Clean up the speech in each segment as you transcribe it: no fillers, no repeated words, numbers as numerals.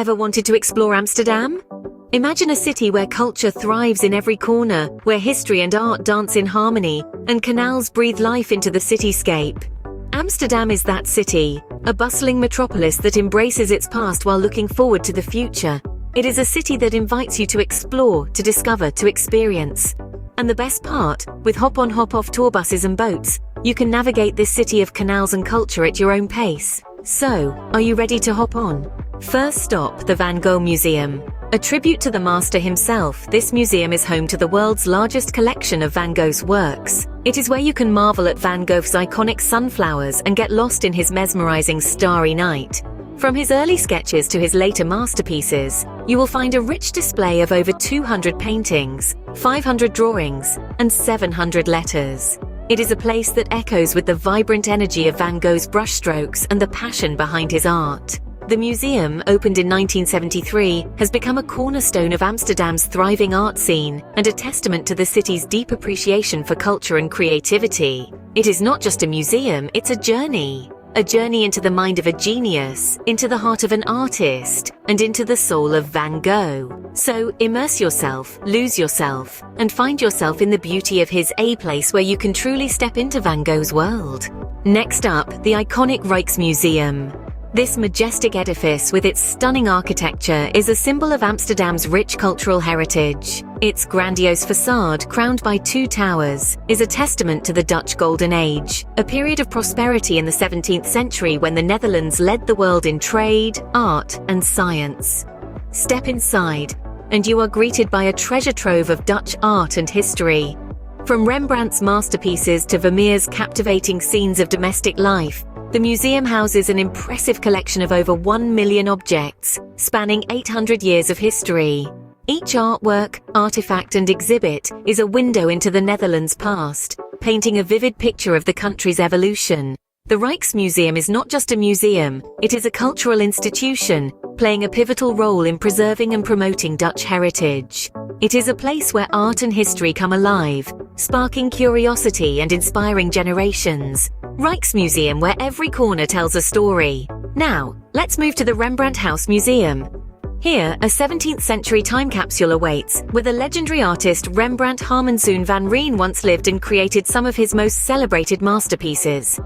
Ever wanted to explore Amsterdam? Imagine a city where culture thrives in every corner, where history and art dance in harmony, and canals breathe life into the cityscape. Amsterdam is that city, a bustling metropolis that embraces its past while looking forward to the future. It is a city that invites you to explore, to discover, to experience. And the best part, with hop-on hop-off tour buses and boats, you can navigate this city of canals and culture at your own pace. So, are you ready to hop on? First stop, the Van Gogh Museum. A tribute to the master himself, this museum is home to the world's largest collection of Van Gogh's works. It is where you can marvel at Van Gogh's iconic sunflowers and get lost in his mesmerizing Starry Night. From his early sketches to his later masterpieces, you will find a rich display of over 200 paintings, 500 drawings, and 700 letters. It is a place that echoes with the vibrant energy of Van Gogh's brushstrokes and the passion behind his art. The museum, opened in 1973, has become a cornerstone of Amsterdam's thriving art scene and a testament to the city's deep appreciation for culture and creativity. It is not just a museum, it's a journey. A journey into the mind of a genius, into the heart of an artist, and into the soul of Van Gogh. So immerse yourself, lose yourself, and find yourself in the beauty of his A place where you can truly step into Van Gogh's world. Next up, the iconic Rijksmuseum. This majestic edifice with its stunning architecture is a symbol of Amsterdam's rich cultural heritage. Its grandiose facade, crowned by 2 towers, is a testament to the Dutch Golden Age, a period of prosperity in the 17th century when the Netherlands led the world in trade, art, and science. Step inside, and you are greeted by a treasure trove of Dutch art and history. From Rembrandt's masterpieces to Vermeer's captivating scenes of domestic life, the museum houses an impressive collection of over 1 million objects, spanning 800 years of history. Each artwork, artifact, and exhibit is a window into the Netherlands' past, painting a vivid picture of the country's evolution. The Rijksmuseum is not just a museum, it is a cultural institution, playing a pivotal role in preserving and promoting Dutch heritage. It is a place where art and history come alive, sparking curiosity and inspiring generations. Rijksmuseum, where every corner tells a story. Now, let's move to the Rembrandt House Museum. Here, a 17th century time capsule awaits, where the legendary artist Rembrandt Harmenzoon van Rijn once lived and created some of his most celebrated masterpieces.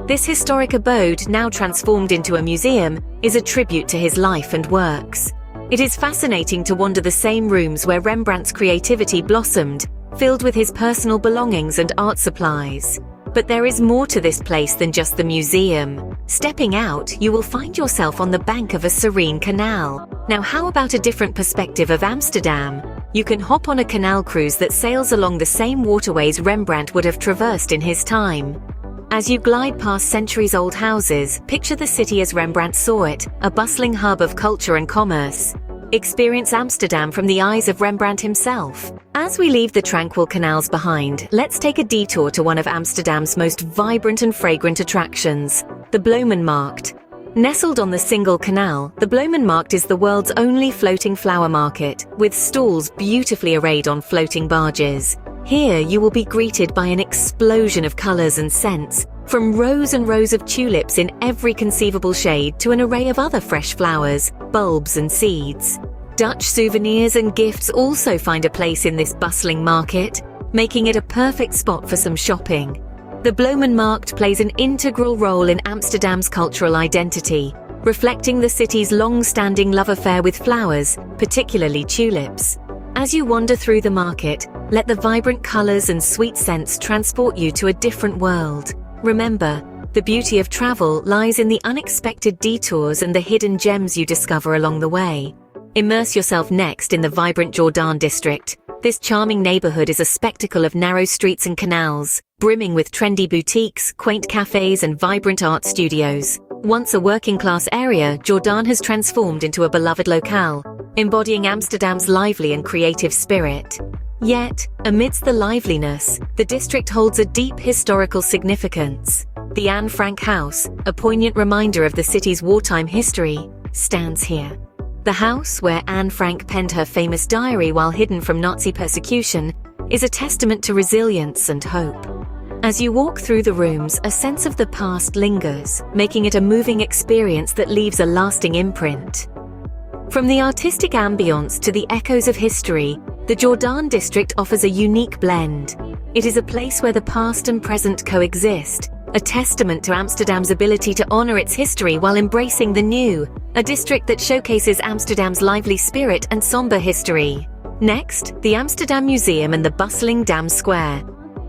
This historic abode, now transformed into a museum, is a tribute to his life and works. It is fascinating to wander the same rooms where Rembrandt's creativity blossomed, filled with his personal belongings and art supplies. But there is more to this place than just the museum. Stepping out, you will find yourself on the bank of a serene canal. Now, how about a different perspective of Amsterdam? You can hop on a canal cruise that sails along the same waterways Rembrandt would have traversed in his time. As you glide past centuries-old houses, picture the city as Rembrandt saw it, a bustling hub of culture and commerce. Experience Amsterdam from the eyes of Rembrandt himself. As we leave the tranquil canals behind, let's take a detour to one of Amsterdam's most vibrant and fragrant attractions, the Bloemenmarkt. Nestled on the single canal, the Bloemenmarkt is the world's only floating flower market, with stalls beautifully arrayed on floating barges. Here you will be greeted by an explosion of colors and scents, from rows and rows of tulips in every conceivable shade to an array of other fresh flowers, bulbs and seeds. Dutch souvenirs and gifts also find a place in this bustling market, making it a perfect spot for some shopping. The Bloemenmarkt plays an integral role in Amsterdam's cultural identity, reflecting the city's long-standing love affair with flowers, particularly tulips. As you wander through the market, let the vibrant colors and sweet scents transport you to a different world. Remember, the beauty of travel lies in the unexpected detours and the hidden gems you discover along the way. Immerse yourself next in the vibrant Jordaan district. This charming neighborhood is a spectacle of narrow streets and canals, brimming with trendy boutiques, quaint cafes, and vibrant art studios. Once a working-class area, Jordaan has transformed into a beloved locale, embodying Amsterdam's lively and creative spirit. Yet, amidst the liveliness, the district holds a deep historical significance. The Anne Frank house, a poignant reminder of the city's wartime history, stands here. The house, where Anne Frank penned her famous diary while hidden from Nazi persecution, is a testament to resilience and hope. As you walk through the rooms, a sense of the past lingers, making it a moving experience that leaves a lasting imprint. From the artistic ambience to the echoes of history, the Jordaan district offers a unique blend. It is a place where the past and present coexist, a testament to Amsterdam's ability to honor its history while embracing the new, a district that showcases Amsterdam's lively spirit and somber history. Next, the Amsterdam Museum and the bustling Dam Square.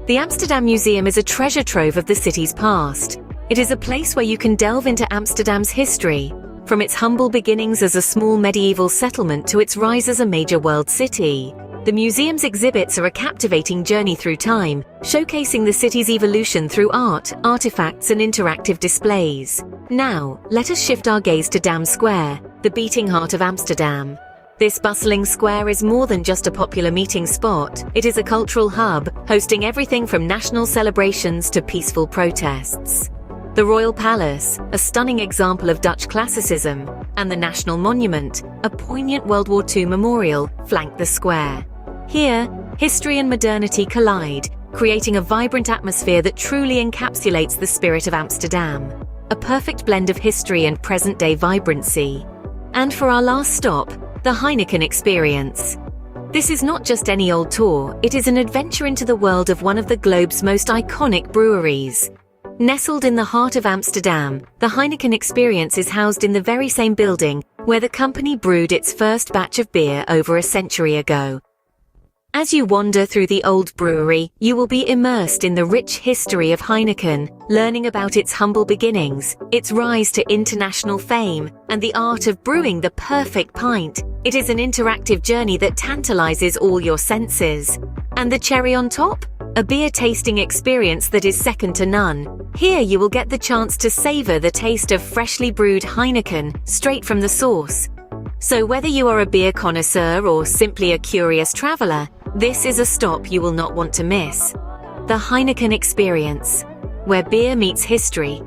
The Amsterdam Museum is a treasure trove of the city's past. It is a place where you can delve into Amsterdam's history, from its humble beginnings as a small medieval settlement to its rise as a major world city. The museum's exhibits are a captivating journey through time, showcasing the city's evolution through art, artifacts, and interactive displays. Now, let us shift our gaze to Dam Square, the beating heart of Amsterdam. This bustling square is more than just a popular meeting spot. It is a cultural hub, hosting everything from national celebrations to peaceful protests. The Royal Palace, a stunning example of Dutch classicism, and the National Monument, a poignant World War II memorial, flank the square. Here, history and modernity collide, creating a vibrant atmosphere that truly encapsulates the spirit of Amsterdam, a perfect blend of history and present-day vibrancy. And for our last stop, the Heineken Experience. This is not just any old tour, it is an adventure into the world of one of the globe's most iconic breweries. Nestled in the heart of Amsterdam, the Heineken Experience is housed in the very same building where the company brewed its first batch of beer over a century ago. As you wander through the old brewery, you will be immersed in the rich history of Heineken, learning about its humble beginnings, its rise to international fame, and the art of brewing the perfect pint. It is an interactive journey that tantalizes all your senses. And the cherry on top? A beer tasting experience that is second to none. Here you will get the chance to savor the taste of freshly brewed Heineken, straight from the source. So whether you are a beer connoisseur or simply a curious traveler, this is a stop you will not want to miss. The Heineken Experience, where beer meets history.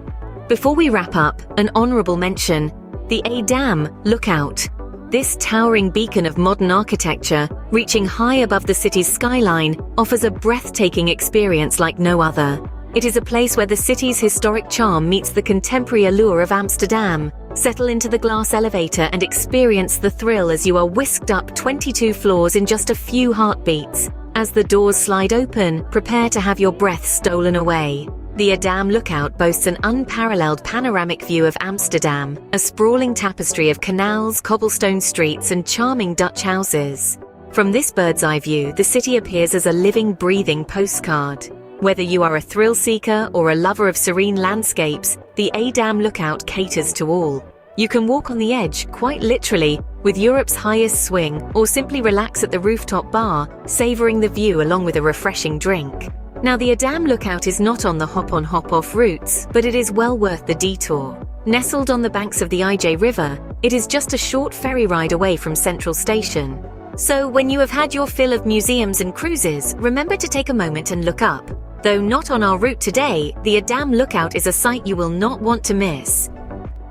Before we wrap up, an honorable mention, the Dam Lookout. This towering beacon of modern architecture, reaching high above the city's skyline, offers a breathtaking experience like no other. It is a place where the city's historic charm meets the contemporary allure of Amsterdam. Settle into the glass elevator and experience the thrill as you are whisked up 22 floors in just a few heartbeats. As the doors slide open, prepare to have your breath stolen away. The Dam Lookout boasts an unparalleled panoramic view of Amsterdam, a sprawling tapestry of canals, cobblestone streets, and charming Dutch houses. From this bird's-eye view, the city appears as a living, breathing postcard. Whether you are a thrill seeker or a lover of serene landscapes, the Dam Lookout caters to all. You can walk on the edge, quite literally, with Europe's highest swing, or simply relax at the rooftop bar, savoring the view along with a refreshing drink. Now, the Dam Lookout is not on the hop-on hop-off routes, but it is well worth the detour. Nestled on the banks of the IJ River, it is just a short ferry ride away from Central Station. So when you have had your fill of museums and cruises, remember to take a moment and look up. Though not on our route today, the Dam Lookout is a sight you will not want to miss.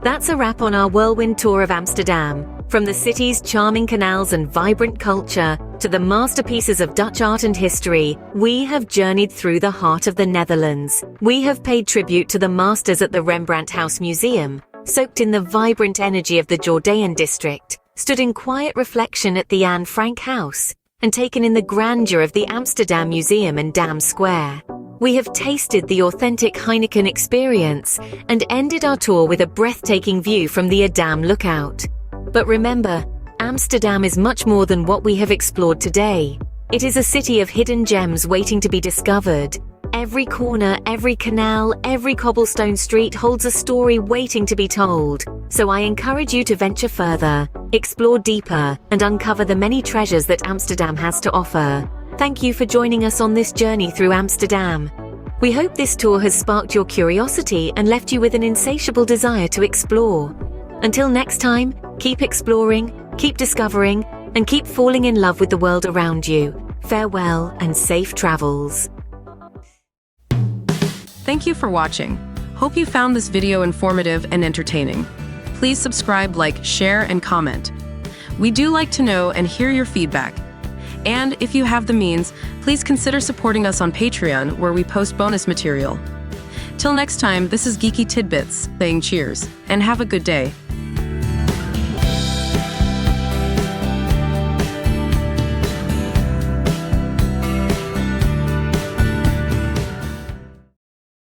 That's a wrap on our whirlwind tour of Amsterdam. From the city's charming canals and vibrant culture to the masterpieces of Dutch art and history, we have journeyed through the heart of the Netherlands. We have paid tribute to the masters at the Rembrandt House Museum, soaked in the vibrant energy of the Jordaan district, stood in quiet reflection at the Anne Frank House, and taken in the grandeur of the Amsterdam Museum and Dam Square. We have tasted the authentic Heineken Experience and ended our tour with a breathtaking view from the Dam Lookout. But remember, Amsterdam is much more than what we have explored today. It is a city of hidden gems waiting to be discovered. Every corner, every canal, every cobblestone street holds a story waiting to be told. So I encourage you to venture further, explore deeper, and uncover the many treasures that Amsterdam has to offer. Thank you for joining us on this journey through Amsterdam. We hope this tour has sparked your curiosity and left you with an insatiable desire to explore. Until next time, keep exploring, keep discovering, and keep falling in love with the world around you. Farewell and safe travels. Thank you for watching. Hope you found this video informative and entertaining. Please subscribe, like, share, and comment. We do like to know and hear your feedback. And if you have the means, please consider supporting us on Patreon, where we post bonus material. Till next time, this is Geeky Tidbits, saying cheers, and have a good day.